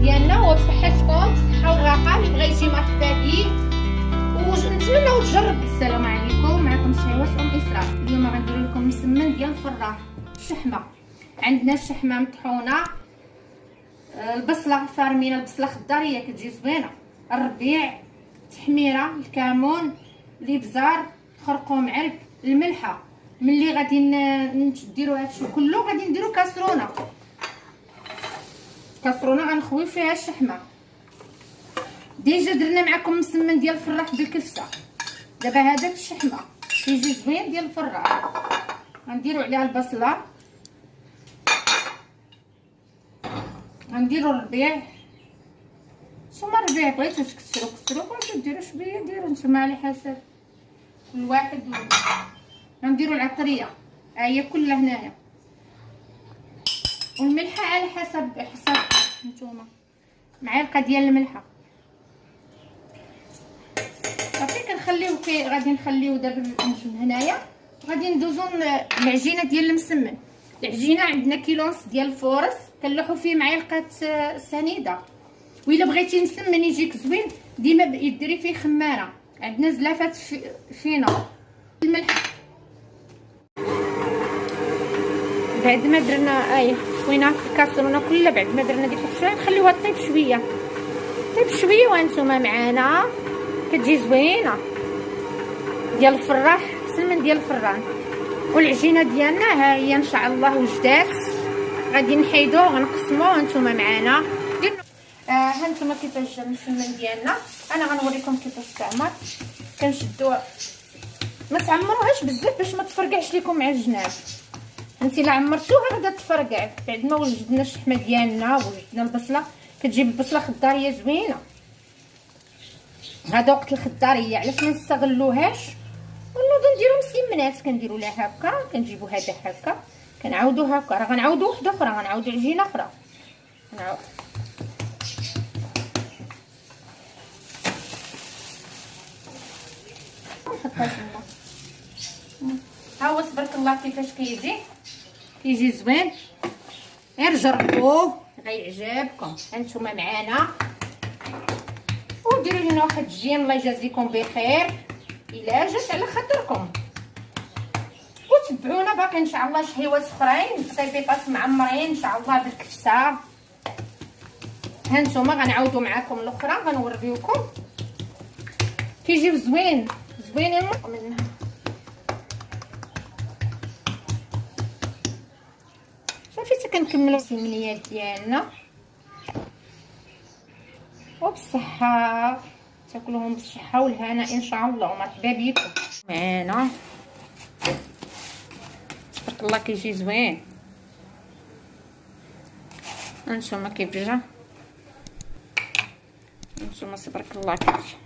ديالنا هو بصحتكم، بصحه وراحه. اللي بغى يجي مرحبا بيه ونتمنوا تجرب. السلام عليكم، معكم شهوات اسراء. اليوم غندير لكم مسمن ديال الفران الشحمه. عندنا الشحمه مطحونه، البصله فارمينه، البصله خضاريه كتجي زوينه، الربيع، التحميره، الكمون، الابزار، الخرقوم عرق، الملحه. ملي غادي نديروا هادشي كله غادي نديروا كاسرونه غنخويو فيها الشحمه. ديجا درنا معكم مسمن ديال الفراح بالكفته. دابا هذا الشحمه كيجي زوين ديال الفراح. غنديروا عليها البصله، غنديروا الربيع. نتوما الربيع بغيتو كسروا بغيتو ديروا شويه ديروا نتوما على حسب كل واحد. غنديروا العطريه ها هي كلها هنايا، والملحه على حسب نتوما، معلقه ديال الملحه صافي. كنخليوه غادي نخليوه دابا من هنايا. غادي ندوزو العجينه ديال المسمن. العجينه عندنا كيلونس ديال الفورس، كنلوحو فيه معلقه سنيده. وإلا بغيتي مسمن يجيك زوين ديما ديري فيه خماره. عندنا زلافات فينا الملح. بعد ما درنا خوينا في الكاسرونه كلها، بعد ما درنا ديك الشويه نخليوها طيب شويه وانتوما معانا. كتجي زوينه ديال الفراح، سمن ديال الفران. والعجينه ديالنا ها هي ان شاء الله وجدات. غادي نحيدوه غنقسموه هانتوما معانا. هانتوما كيفاش جا المسمن ديالنا. انا غنوريكم كيفاش تعمر. كنشدوه، ما تعمروهاش بزاف باش ما تفرقعش لكم مع الجناب. انت الا عمرتوها غادا تفرقع. بعد ما وجدنا الشحمه ديالنا وجدنا البصله، كتجيب البصله خضاريه زوينه. هذا وقت الخضاريه، علاش ما نستغلوهاش ونوضو نديرو مسمنات. كنديرو لها هكا، كنجيبو هذا هكا، كنعاودو هكا. راه غنعاودو وحده اخرى، غنعاودو عجينه اخرى. نحطها تما. ها هو تبارك الله كيفاش كيجي زوين. غير جربوه غيعجبكم. هانتوما معانا وديروا لنا واحد الجيم. الله يجازيكم بخير الا جات على خاطركم. وتبعونا باقي ان شاء الله شهيوات اخرين، بطيبيطات معمرين ان شاء الله بالكفته. هانتوما غنعاودوا معكم الاخرى غنوريوكم. كيجيو زوينين منها. صافي كنكملوا السمنيات ديالنا وبالصحه. تاكلوهم بالصحه والهنا ان شاء الله. ومرحبا بكم معنا. تبارك الله كيجي زوين. هانتوما كيف جا، هانتوما تبارك الله كيجي.